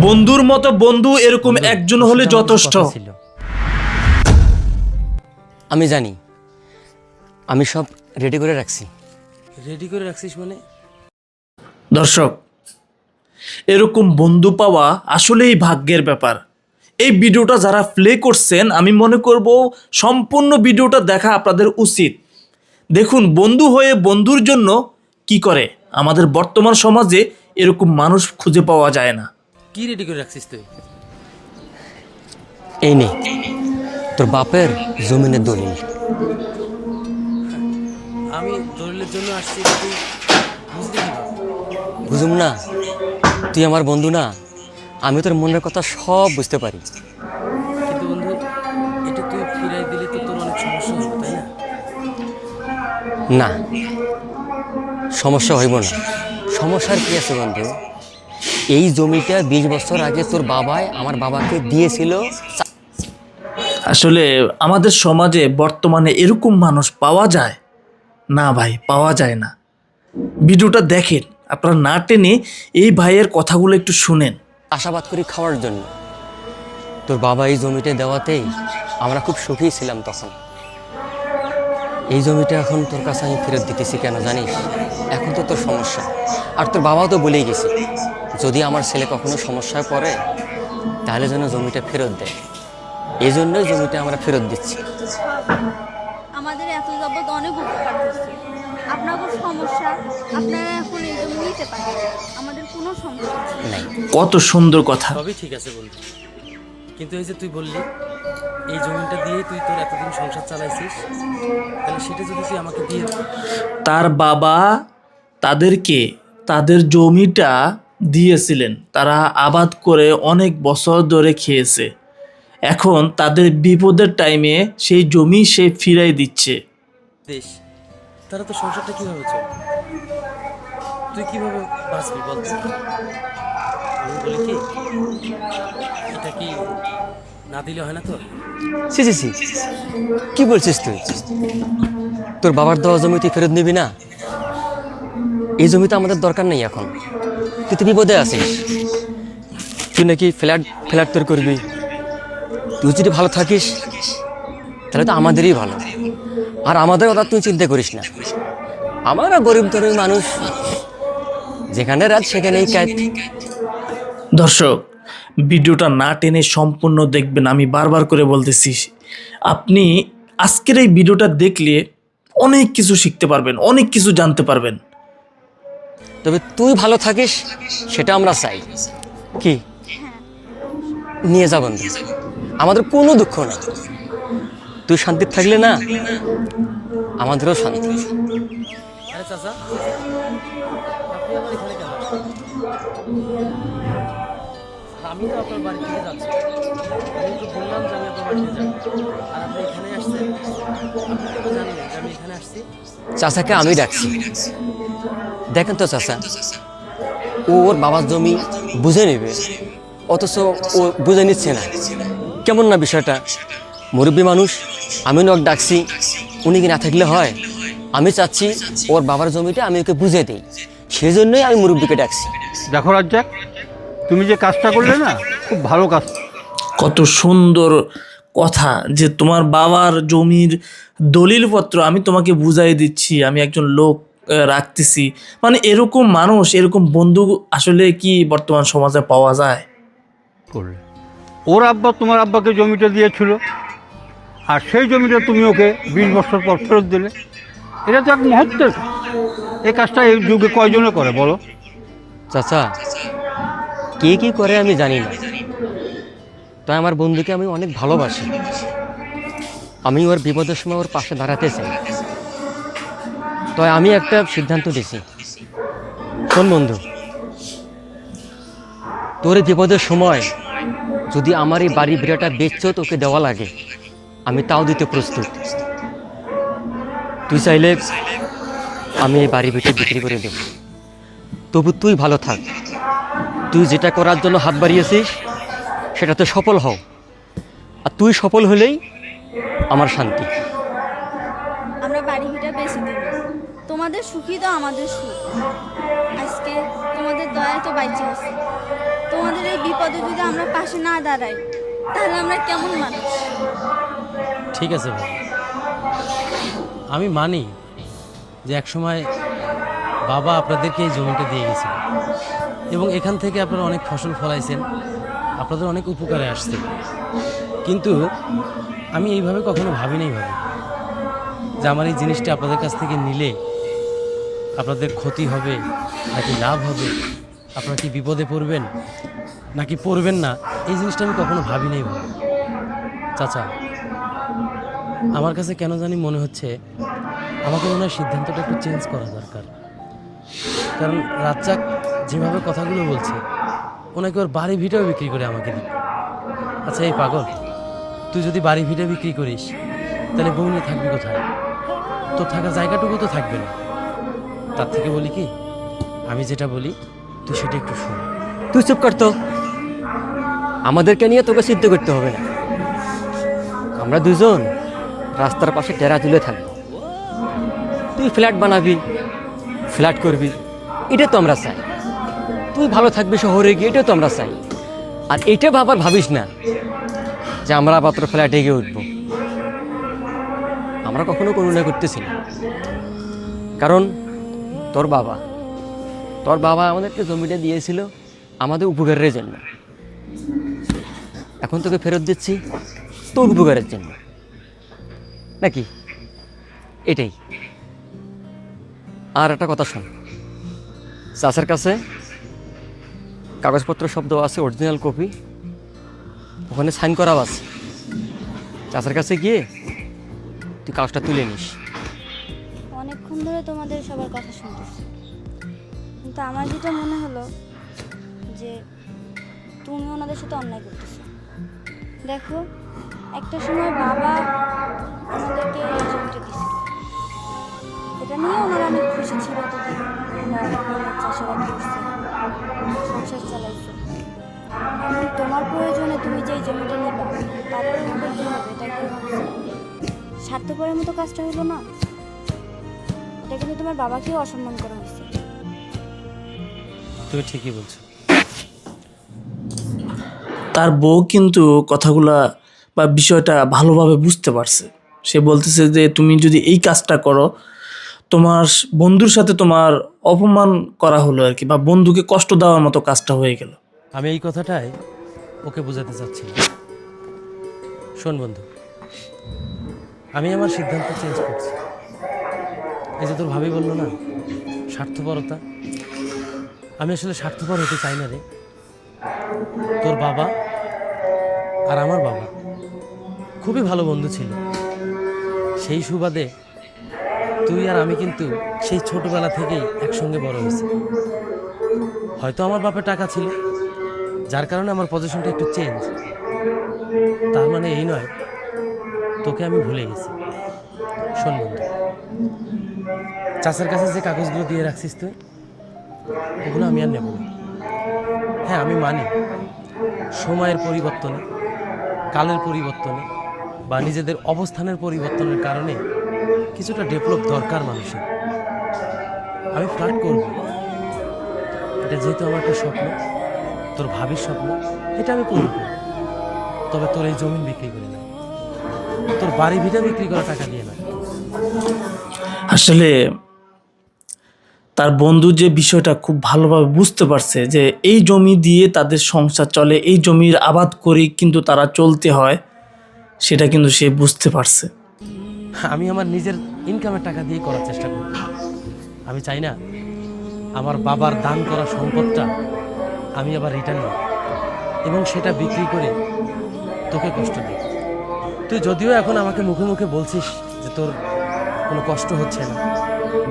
বন্ধুর মতো বন্ধু এরকম একজন হলে যথেষ্ট। আমি জানি, আমি সব রেডি করে রাখছি। রেডি করে রাখছিস মানে? দর্শক, এরকম বন্ধু পাওয়া আসলেই ভাগ্যের ব্যাপার। এই ভিডিওটা যারা প্লে করছেন, আমি মনে করব সম্পূর্ণ ভিডিওটা দেখা আপনাদের উচিত। দেখুন বন্ধু হয়ে বন্ধুর জন্য কি করে। আমাদের বর্তমান সমাজে এরকম মানুষ খুঁজে পাওয়া যায় না। কি রেডি করে রাখছিস তুই? এই নে তোর বাপের জমিনের দলিল। আমি দলিলের জন্য আসছি, তুই বুঝলি কিভাবে? বুঝুম না? তুই আমার বন্ধু না, আমি তোর মনের কথা সব বুঝতে পারি। কিন্তু বন্ধু, এটা তুই ফিরাই দিলে তো তোর অনেক সমস্যা হবে, তাই না? না, সমস্যা হইব না। সমস্যার কি আছে বন্ধু? এই জমিটা 20 বছর আগে তোর বাবাই আমার বাবাকে দিয়েছিল। আসলে আমাদের সমাজে বর্তমানে এরকম মানুষ পাওয়া যায় না ভাই, পাওয়া যায় না। ভিডিওটা দেখেন, আপনারা না টেনে এই ভাইয়ের কথাগুলো একটু শুনেন। আশাবাদ করি খাওয়ার জন্য তোর বাবা এই জমিটা দেওয়াতেই আমরা খুব সুখী ছিলাম তখন। এই জমিটা এখন তোর কাছে আমি ফেরত দিতেছি কেন জানিস? এখন তো তোর সমস্যা, আর তোর বাবাও তো বলেই গেছে যদি আমার ছেলে কখনো সমস্যায় পড়ে তাহলে যেন জমিটা ফেরত দেয়। এই জন্যই জমিটা আমরা ফেরত দিচ্ছি। আমাদের এত যাবৎ অনেক উপকার হচ্ছে। আপনাদের সমস্যা, আপনারা এখন এই জমি নিতে পারেন, আমাদের কোনো সমস্যা নাই। কত সুন্দর কথা। সবই ঠিক আছে বন্ধু, কিন্তু এই যে তুই বললি এই জমিটা দিয়ে তুই তোর এতদিন সংসার চালাইছিস, তাহলে সেটা যদি তুই আমাকে দিয়ে দিস। তার বাবা তাদেরকে তাদের জমিটা দিয়েছিলেন, তারা আবাদ করে অনেক বছর ধরে খেয়েছে। এখন তাদের বিপদের টাইমে সেই জমি সে ফিরাই দিচ্ছে। দেশ তারা তো সংসারটা কিভাবে চলবে? তুই কিভাবে বাঁচবি বল তো? আমি বলি কি, এটা কি না দিলে হয় না তোর? সি সি সি, কি বলছিস তুই? তোর বাবার দেওয়া জমি তুই ফেরত নিবি না? এই জমি তো আমাদের দরকার নেই এখন। তুই তো বিপদে আছিস। তুই নাকি ফ্ল্যাট ফ্ল্যাট তৈরি করবি। তুই যদি ভালো থাকিস তাহলে তো আমাদেরই ভালো। আর আমাদের কথা তুই চিন্তা করিস না। আমরা গরিব তরিব মানুষ, যেখানে রাত সেখানেই কাজ। দর্শক, ভিডিওটা না টেনে সম্পূর্ণ দেখবেন। আমি বারবার করে বলতেছি, আপনি আজকের এই ভিডিওটা দেখলে অনেক কিছু শিখতে পারবেন, অনেক কিছু জানতে পারবেন। তবে তুই ভালো থাকিস সেটা আমরা চাই। কি নিয়ে যা বন্ধু, আমাদের কোনো দুঃখ নেই। তুই শান্তি থাকলে না আমাদেরও শান্তি। আরে চাচা, আপনি আমার এখানে কেন? আমি তো আপনার বাড়ি থেকে যাচ্ছি। আমি তো বললাম যে আমি আপনার বাড়িতে যাব, আর আপনি এখানে আসছেন। আপনি তো জানেন যে আমি এখানে আসছি। চাচাকে আমি ডাকছি। দেখেন তো চাচা, ও ওর বাবার জমি বুঝে নেবে, অথচ ও বুঝে নিচ্ছে না। কেমন না বিষয়টা? মুরব্বী মানুষ, আমি ওকে ডাকছি, উনি কি না থাকলে হয়? আমি চাচ্ছি ওর বাবার জমিটা আমি ওকে বুঝে দিই, সেজন্যই আমি মুরব্বীকে ডাকছি। দেখো রাজ্জাক, তুমি যে কাজটা করলে না, খুব ভালো কাজ। কত সুন্দর কথা যে তোমার বাবার জমির দলিলপত্র আমি তোমাকে বুঝাই দিচ্ছি, আমি একজন লোক রাখতেছি। মানে এরকম মানুষ, এরকম বন্ধু আসলে কি বর্তমান সমাজে পাওয়া যায়? করলে ওর আব্বা তোমার আব্বাকে জমিটা দিয়েছিল, আর সেই জমিটা তুমি ওকে 20 বছর পর ফেরত দিলে। এটা তো এক মহত্বের কাজ। এই কাজটা এই যুগে কয়জনে করে বলো? চাচা, কে কি করে আমি জানি না, তাই আমার বন্ধুকে আমি অনেক ভালোবাসি। আমি ওর বিপদের সময় ওর পাশে দাঁড়াতে চাই। তাই আমি একটা সিদ্ধান্ত দিছি। শোন বন্ধু, তোর এই বিপদের সময় যদি আমার এই বাড়ি বিড়াটা বেচছো তোকে দেওয়া লাগে, আমি তাও দিতে প্রস্তুত। তুই চাইলে আমি এই বাড়ি বিটে বিক্রি করে দেব, তবু তুই ভালো থাক। তুই যেটা করার জন্য হাত বাড়িয়েছিস সেটাতে সফল হও, আর তুই সফল হলেই আমার শান্তি। আমরা বাড়ি ভিটা বেশি দেব, তোমাদের সুখী তো আমাদের সুখ। আজকে তোমাদের দয়ায় তো বাইচে আছে, তো তোমাদের এই বিপদে যদি আমরা পাশে না দাঁড়াই তাহলে আমরা কেমন মানুষ? ঠিক আছে ভাই, আমি মানি যে একসময় বাবা আপনাদেরকে এই জমিটা দিয়ে গেছিল এবং এখান থেকে আপনারা অনেক ফসল ফলাইছেন, আপনাদের অনেক উপকারে আসছে। কিন্তু আমি এইভাবে কখনো ভাবি নাই ভাবি যে আমার এই জিনিসটা আপনাদের কাছ থেকে নিলে আপনাদের ক্ষতি হবে নাকি লাভ হবে, আপনারা কি বিপদে পড়বেন নাকি পড়বেন না, এই জিনিসটা আমি কখনো ভাবি নাই ভাবি। চাচা, আমার কাছে কেন জানি মনে হচ্ছে আমাকে মনে হয় সিদ্ধান্তটা একটু চেঞ্জ করা দরকার। কারণ রাজ্জাক যেভাবে কথাগুলো বলছে ওনাকে ওর বাড়ি ভিটাও বিক্রি করে আমাকে দিবে। আচ্ছা এই পাগল, তুই যদি বাড়ি ভিটা বিক্রি করিস তাহলে বউ নিয়ে থাকবি কোথায়? তোর থাকার জায়গাটুকু তো থাকবে না। তার থেকে বলি কি, আমি যেটা বলি তুই সেটা একটু শোন। তুই চুপ করতো, আমাদেরকে নিয়ে তোকে সিদ্ধ করতে হবে না। আমরা দুজন রাস্তার পাশে টেরা তুলে থাকবো, তুই ফ্ল্যাট বানাবি, ফ্ল্যাট করবি, এটা তো আমরা চাই। তুই ভালো থাকবি শহরে গিয়ে, এটা তো আমরা চাই। আর এটা ভাবার ভাবিস না যে আমরা মাত্র ফ্ল্যাটে গিয়ে উঠবো। আমরা কখনো করুণা করতেছি না, কারণ তোর বাবা আমাদেরকে জমিটা দিয়েছিল আমাদের উপকারের জন্য। এখন তোকে ফেরত দিচ্ছি তোর উপকারের জন্য, নাকি? এটাই। আর একটা কথা শোন, চাচার কাছে কাগজপত্র সব দেওয়া আছে, অরিজিনাল কপি, ওখানে সাইন করাও আছে। চাচার কাছে গিয়ে তুই কাগজটা তুলে নিস। অনেকক্ষণ ধরে তোমাদের সবার কথা শুনতেছি, কিন্তু আমার যেটা মনে হলো যে তুমি ওনাদের সাথে অন্যায় করতেছো। দেখো, একটা সময় বাবা আমাদেরকে এই জমিটা দিছিল, এটা নিয়ে ওনারা অনেক খুশি ছিল। এতদিন ওরা চাষাবাদ করছে, সংসার চালাইছে। এখন তোমার প্রয়োজনে তুমি যে এই জমিটা নিবা, তারপরে ওদের কী হবে এটা কি ভাবছো? স্বার্থপরের মতো কাজটা হলো না? এটা কিন্তু তোমার বাবাকেও অসম্মান করা হয়েছে। তুমি ঠিকই বলছো। তার বউ কিন্তু কথাগুলা বা বিষয়টা ভালোভাবে বুঝতে পারছে। সে বলতেছে যে তুমি যদি এই কাজটা করো, তোমার বন্ধুর সাথে তোমার অপমান করা হলো আর কি, বা বন্ধুকে কষ্ট দেওয়ার মতো কাজটা হয়ে গেল। আমি এই কথাটাই ওকে বোঝাতে চাচ্ছি। শোন বন্ধু, আমি আমার সিদ্ধান্ত চেঞ্জ করছি। এই যে তোর ভাবি বললো না স্বার্থপরতা, আমি আসলে স্বার্থপর হতে চাই না রে। তোর বাবা আর আমার বাবা খুবই ভালো বন্ধু ছিল। সেই সুবাদে তুই আর আমি কিন্তু সেই ছোটবেলা থেকেই একসঙ্গে বড় হয়েছি। হয়তো আমার বাপের টাকা ছিল, যার কারণে আমার পজিশনটা একটু চেঞ্জ। তার মানে এই নয় তোকে আমি ভুলে গেছি। শোন বন্ধু, চাচার কাছে যে কাগজগুলো দিয়ে রাখছিস তুই, ওগুলো আমি আর নেব না। হ্যাঁ, আমি মানি সময়ের পরিবর্তনে, কালের পরিবর্তনে বা নিজেদের অবস্থানের পরিবর্তনের কারণে কিছুটা ডেভেলপ দরকার মানুষের। আমি ফ্ল্যাট করব, এটা যেহেতু আমার একটা স্বপ্ন, তোর ভাবির স্বপ্ন, এটা আমি পূরণ করব। তবে তোর এই জমি বিক্রি করে না, তোর বাড়ি ভিটা বিক্রি করা টাকা দিয়ে না। আসলে তার বন্ধু যে বিষয়টা খুব ভালোভাবে বুঝতে পারছে যে এই জমি দিয়ে তাদের সংসার চলে, এই জমির আবাদ করেই কিন্তু তারা চলতে হয়, সেটা কিন্তু সে বুঝতে পারছে। আমি আমার নিজের ইনকামের টাকা দিয়ে করার চেষ্টা করি। আমি চাই না আমার বাবার দান করা সম্পদটা আমি আবার রিটার্ন নিই এবং সেটা বিক্রি করে তোকে কষ্ট দিই। তুই যদিও এখন আমাকে মুখে মুখে বলছিস যে তোর কোনো কষ্ট হচ্ছে না,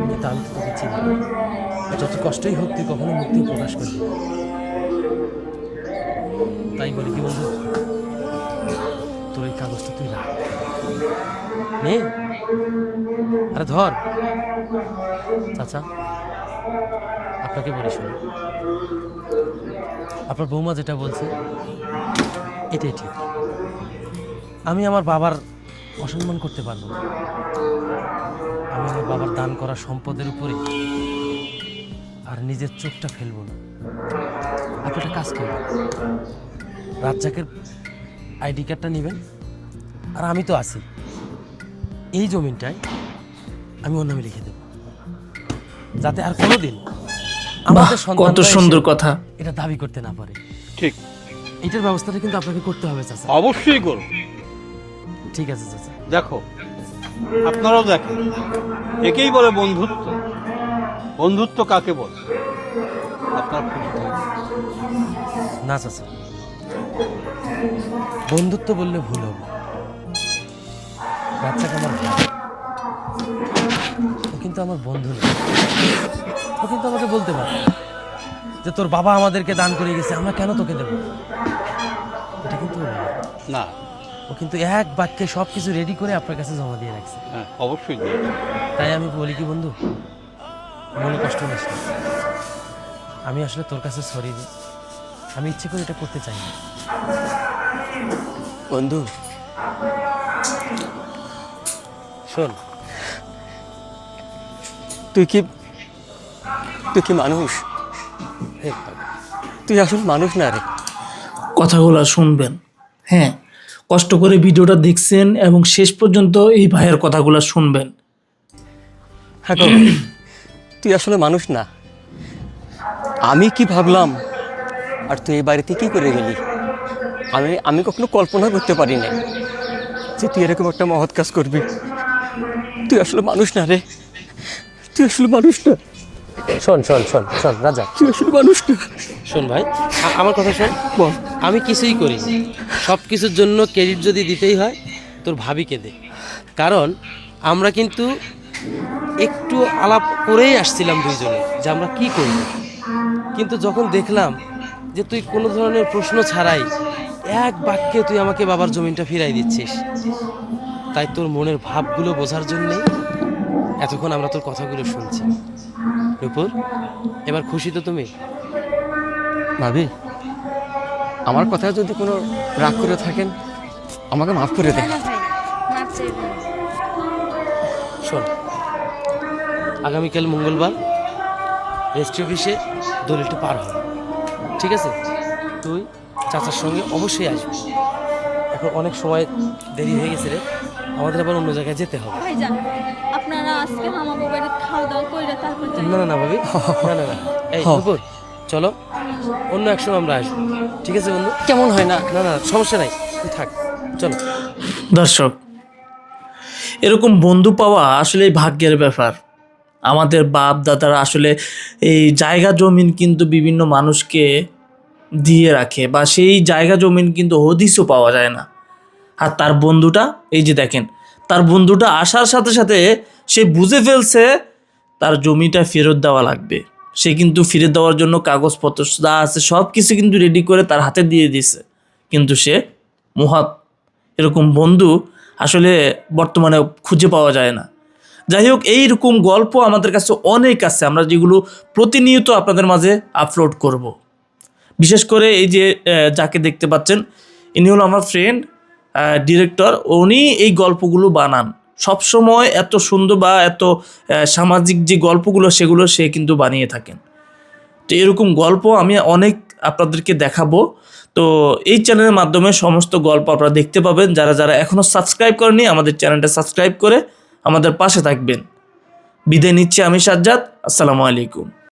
কিন্তু আমি তো তোকে চিনি। যত কষ্টই হোক তুই কখনো মুখ দিয়ে প্রকাশ করবি না। তাই বলি কি বন্ধু, তোর এই কাগজটা তুই রাখ, নে, আরে ধর। চাচা, আপনাকে বলি শুনুন, আপনার বৌমা যেটা বলছে এটাই ঠিক। আমি আমার বাবার অসম্মান করতে পারবো না। আমি আমার বাবার দান করা সম্পদের উপরে আর নিজের চোখটা ফেলবো না। আপনি একটা কাজ করবেন, রাজ্জাকের আইডি কার্ডটা নেবেন, আর আমি তো আছি, এই জমিনটায় আমি ওর নামে লিখে দেব, যাতে আর কোনোদিন বাহ, আমাদের কত সন্তানরা এসে সুন্দর কথা। এটা দাবি করতে না পারে। ঠিক, এটার ব্যবস্থাটা কিন্তু আপনাকে করতে হবে চাচা। অবশ্যই করো। ঠিক আছে চাচা। দেখো, আপনারাও দেখেন, একেই বলে বন্ধুত্ব। বন্ধুত্ব কাকে বলে? আপনার খুশি থাকবে। না চাচা, বন্ধুত্ব বললে ভুল হবে। রাজ্জাক আমার ভাই, ও কিন্তু আমার বন্ধু না। ও কিন্তু আমাকে বলতে পারে যে তোর বাবা আমাদেরকে দান করে গেছে, আমরা কেন তোকে দেব? এটা কিন্তু ও বলে না। না, ও কিন্তু এক বাক্যে সব কিছু রেডি করে আপনার কাছে জমা দিয়ে রাখছে। হ্যাঁ, অবশ্যই দিয়েছি। তাই আমি বলি কি বন্ধু, মনে কষ্ট নিস না। আমি আসলে তোর কাছে সরি দিই, আমি ইচ্ছে করে এটা করতে চাই না। বন্ধু, শোন, তুই কি মানুষ? হে ভগবান, তুই আসলে মানুষ না রে। কথাগুলো শুনবেন। হ্যাঁ, কষ্ট করে ভিডিওটা দেখছেন এবং শেষ পর্যন্ত এই ভাইয়ের কথাগুলো শুনবেন। হ্যাঁ গো, তুই আসলে মানুষ না। আমি কি ভাবলাম আর তুই এই বাড়িতে কি করে গেলি? আমি কখনো কল্পনা করতে পারি না যে তুই এরকম একটা মহৎ কাজ করবি। তুই আসলে মানুষ না রে, তুই আসলে মানুষ না, শোন শোন শোন শোন রাজা, তুই আসলে মানুষ না। শোন ভাই, আমার কথা শোন। বল। আমি কিছুই করি, সব কিছুর জন্য ক্রেডিট যদি দিতেই হয় তোর ভাবিকে দে। কারণ আমরা কিন্তু একটু আলাপ করেই আসছিলাম দুইজনে যে আমরা কি করব, কিন্তু যখন দেখলাম যে তুই কোনো ধরনের প্রশ্ন ছাড়াই এক বাক্যে তুই আমাকে বাবার জমিনটা ফিরাই দিচ্ছিস, তাই তোর মনের ভাবগুলো বোঝার জন্যে এতক্ষণ আমরা তোর কথাগুলো শুনছি। রূপুর, এবার খুশি তো তুমি? ভাবি, আমার কথা যদি কোনো রাগ করে থাকেন আমাকে মাফ করে দে। না ভাই, মাপ চাইবো না। শোন, আগামীকাল মঙ্গলবার রেজিস্ট্রি অফিসে দলিলটা পার হবে, ঠিক আছে? তুই চাচার সঙ্গে অবশ্যই আসবি। এখন অনেক সময় দেরি হয়ে গেছে রে, আমাদের আবার অন্য জায়গায় যেতে হবে। ভাইজান, আপনারা আজকে আমাকে বাড়ি খাওয়া দাওয়া করে তারপর যাই। না না না ভাবি, না না না, এই দুপুর চলো, অন্য এক সময় আমরা আসবো, ঠিক আছে বন্ধু? কেমন হয় না? না না, সমস্যা নাই, তুই থাক, চলো। দর্শক, এরকম বন্ধু পাওয়া আসলে ভাগ্যের ব্যাপার। আমাদের বাপ দাদারা আসলে এই জায়গা জমিন কিন্তু বিভিন্ন মানুষকে দিয়ে রাখে, বা সেই জায়গা জমিন কিন্তু হদিসও পাওয়া যায় না। আর তার বন্ধুটা, এই যে দেখেন, তার বন্ধুটা আসার সাথে সাথে সে বুঝে ফেলছে তার জমিটা ফেরত দেওয়া লাগবে। সে কিন্তু ফেরত দেওয়ার জন্য কাগজপত্র যা আছে সব কিছু কিন্তু রেডি করে তার হাতে দিয়ে দিছে, কিন্তু সে মহৎ। এরকম বন্ধু আসলে বর্তমানে খুঁজে পাওয়া যায় না। যাই হোক, এইরকম গল্প আমাদের কাছে অনেক আছে, আমরা যেগুলো প্রতিনিয়ত আপনাদের মাঝে আপলোড করব। বিশেষ করে এই যে যাকে দেখতে পাচ্ছেন, ইনি হলো আমার ফ্রেন্ড ডিরেক্টর। উনি এই গল্পগুলো বানান সবসময়, এত সুন্দর বা এত সামাজিক যে গল্পগুলো সেগুলো সে কিন্তু বানিয়ে থাকেন। তো এরকম গল্প আমি অনেক আপনাদেরকে দেখাবো। তো এই চ্যানেলের মাধ্যমে সমস্ত গল্প আপনারা দেখতে পাবেন। যারা যারা এখনও সাবস্ক্রাইব করেনি, আমাদের চ্যানেলটা সাবস্ক্রাইব করে আমাদের পাশে থাকবেন। বিদায় নিচ্ছি আমি সাজ্জাদ। আসসালামু আলাইকুম।